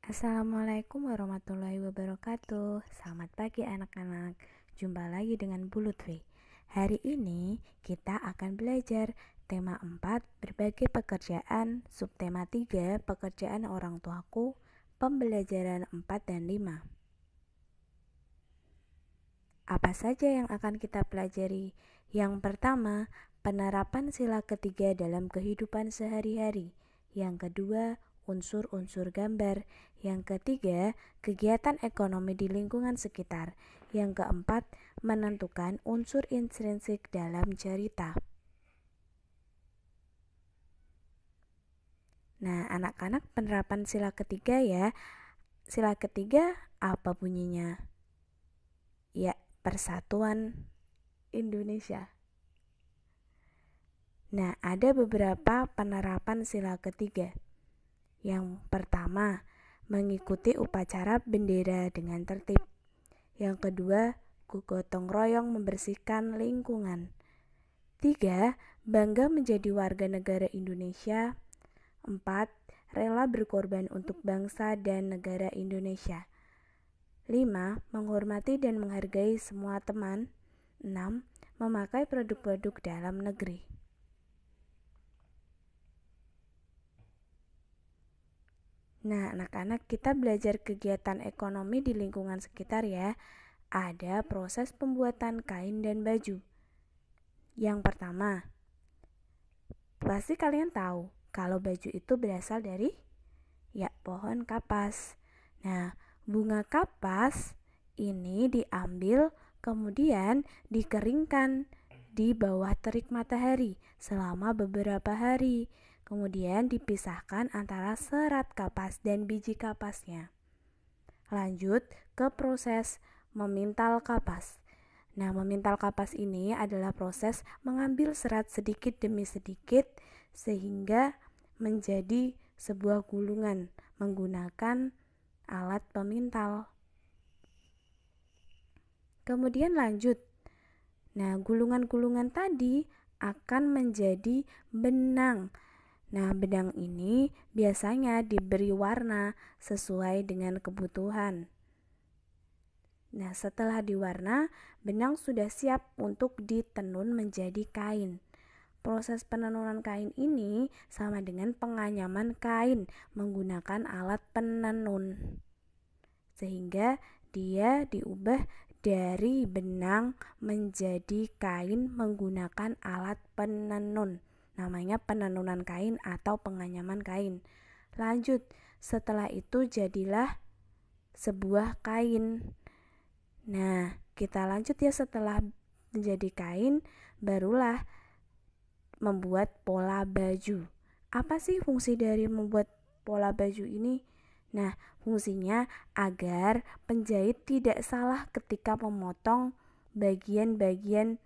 Assalamualaikum warahmatullahi wabarakatuh. Selamat pagi anak-anak. Jumpa lagi dengan Bu Lutfi. Hari ini kita akan belajar tema 4 berbagai pekerjaan, subtema 3 pekerjaan orang tuaku, pembelajaran 4 dan 5. Apa saja yang akan kita pelajari? Yang pertama, penerapan sila ketiga dalam kehidupan sehari-hari. Yang kedua, unsur-unsur gambar. Yang ketiga, kegiatan ekonomi di lingkungan sekitar. Yang keempat, menentukan unsur intrinsik dalam cerita. Nah, anak-anak, penerapan sila ketiga ya. Sila ketiga apa bunyinya? Ya, Persatuan Indonesia. Nah, ada beberapa penerapan sila ketiga. Yang pertama, mengikuti upacara bendera dengan tertib. Yang kedua, gotong royong membersihkan lingkungan. 3. Bangga menjadi warga negara Indonesia. 4. Rela berkorban untuk bangsa dan negara Indonesia. 5. Menghormati dan menghargai semua teman. 6. Memakai produk-produk dalam negeri. Nah, anak-anak, kita belajar kegiatan ekonomi di lingkungan sekitar ya. Ada proses pembuatan kain dan baju. Yang pertama, pasti kalian tahu kalau baju itu berasal dari pohon kapas. Nah, bunga kapas ini diambil kemudian dikeringkan di bawah terik matahari selama beberapa hari. Kemudian dipisahkan antara serat kapas dan biji kapasnya. Lanjut ke proses memintal kapas. Nah, memintal kapas ini adalah proses mengambil serat sedikit demi sedikit sehingga menjadi sebuah gulungan menggunakan alat pemintal. Kemudian lanjut. Nah, gulungan-gulungan tadi akan menjadi benang. Nah, benang ini biasanya diberi warna sesuai dengan kebutuhan. Nah, setelah diwarna, benang sudah siap untuk ditenun menjadi kain. Proses penenunan kain ini sama dengan penganyaman kain menggunakan alat penenun. Sehingga dia diubah dari benang menjadi kain menggunakan alat penenun. Namanya penenunan kain atau penganyaman kain. Lanjut, setelah itu jadilah sebuah kain. Nah, kita lanjut ya, setelah menjadi kain, barulah membuat pola baju. Apa sih fungsi dari membuat pola baju ini? Nah, fungsinya agar penjahit tidak salah ketika memotong bagian-bagian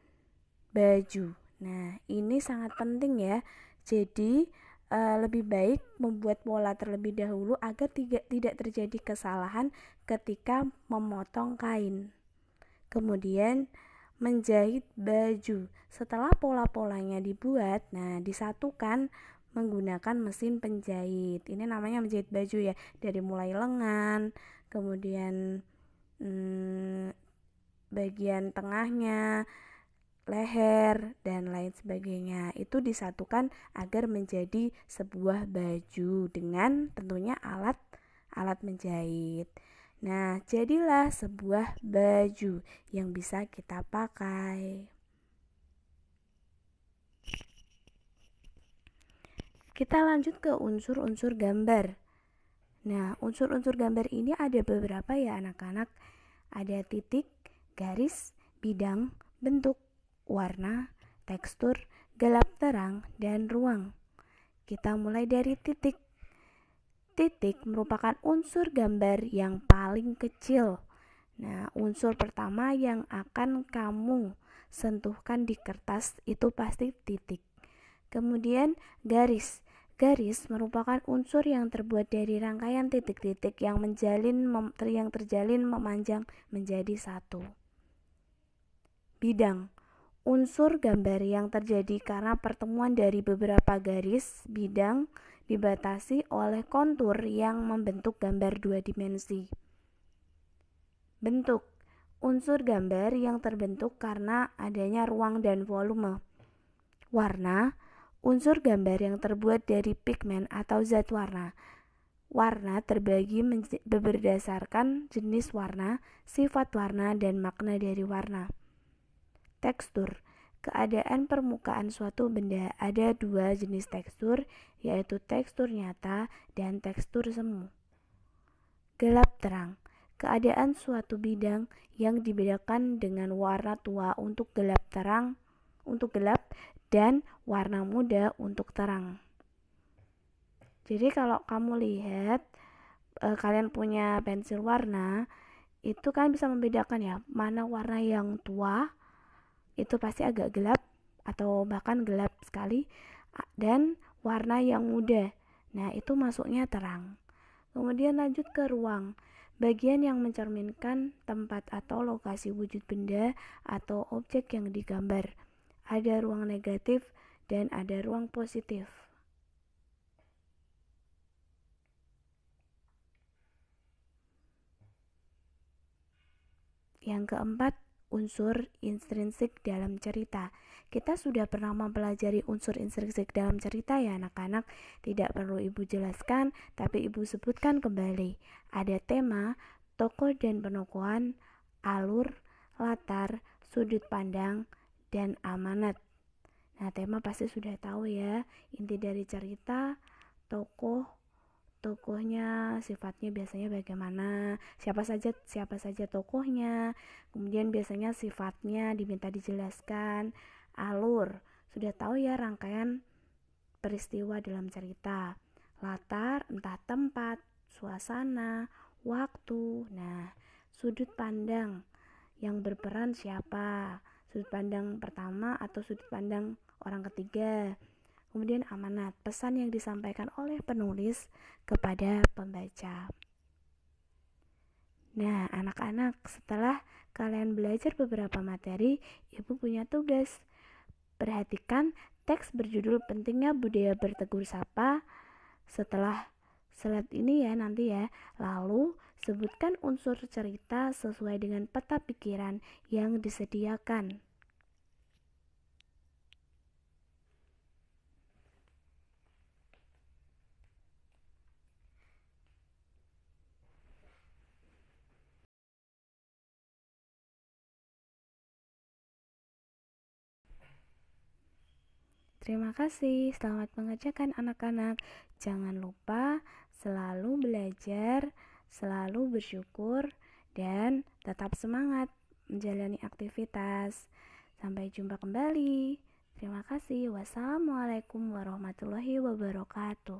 baju. Nah, ini sangat penting ya. Jadi, lebih baik membuat pola terlebih dahulu agar tidak terjadi kesalahan ketika memotong kain. Kemudian menjahit baju. Setelah pola-polanya dibuat, nah disatukan menggunakan mesin penjahit. Ini namanya menjahit baju ya, dari mulai lengan, kemudian bagian tengahnya, leher, dan lain sebagainya. Itu disatukan agar menjadi sebuah baju dengan tentunya alat menjahit. Nah, jadilah sebuah baju yang bisa kita pakai. Kita lanjut ke unsur-unsur gambar. Nah, unsur-unsur gambar ini ada beberapa ya anak-anak. Ada titik, garis, bidang, bentuk, warna, tekstur, gelap terang, dan ruang. Kita mulai dari titik. Titik merupakan unsur gambar yang paling kecil. Nah, unsur pertama yang akan kamu sentuhkan di kertas itu pasti titik. Kemudian garis. Garis merupakan unsur yang terbuat dari rangkaian titik-titik yang terjalin memanjang menjadi satu. Bidang. Unsur gambar yang terjadi karena pertemuan dari beberapa garis bidang dibatasi oleh kontur yang membentuk gambar dua dimensi. Bentuk: unsur gambar yang terbentuk karena adanya ruang dan volume. Warna: unsur gambar yang terbuat dari pigmen atau zat warna. Warna terbagi berdasarkan jenis warna, sifat warna, dan makna dari warna. Tekstur: keadaan permukaan suatu benda. Ada dua jenis tekstur, yaitu tekstur nyata dan tekstur semu. Gelap terang: keadaan suatu bidang yang dibedakan dengan warna tua untuk gelap terang untuk gelap dan warna muda untuk terang. Jadi kalau kamu lihat kalian punya pensil warna, itu kan bisa membedakan ya, mana warna yang tua itu pasti agak gelap atau bahkan gelap sekali, dan warna yang muda, nah itu masuknya terang. Kemudian lanjut ke ruang, bagian yang mencerminkan tempat atau lokasi wujud benda atau objek yang digambar. Ada ruang negatif dan ada ruang positif. Yang keempat, unsur intrinsik dalam cerita. Kita sudah pernah mempelajari unsur intrinsik dalam cerita ya anak-anak. Tidak perlu ibu jelaskan, tapi ibu sebutkan kembali. Ada tema, tokoh dan penokohan, alur, latar, sudut pandang, dan amanat. Nah, tema pasti sudah tahu ya. Inti dari cerita, tokohnya sifatnya biasanya bagaimana, siapa saja tokohnya, kemudian biasanya sifatnya diminta dijelaskan. Alur, sudah tahu ya rangkaian peristiwa dalam cerita. Latar, entah tempat, suasana, waktu. Nah, sudut pandang, yang berperan siapa, sudut pandang pertama atau sudut pandang orang ketiga. Kemudian amanat, pesan yang disampaikan oleh penulis kepada pembaca. Nah, anak-anak, setelah kalian belajar beberapa materi, ibu punya tugas. Perhatikan teks berjudul Pentingnya Budaya Bertegur Sapa setelah slide ini ya nanti ya. Lalu, sebutkan unsur cerita sesuai dengan peta pikiran yang disediakan. Terima kasih, selamat mengerjakan anak-anak. Jangan lupa selalu belajar, selalu bersyukur, dan tetap semangat menjalani aktivitas. Sampai jumpa kembali. Terima kasih. Wassalamualaikum warahmatullahi wabarakatuh.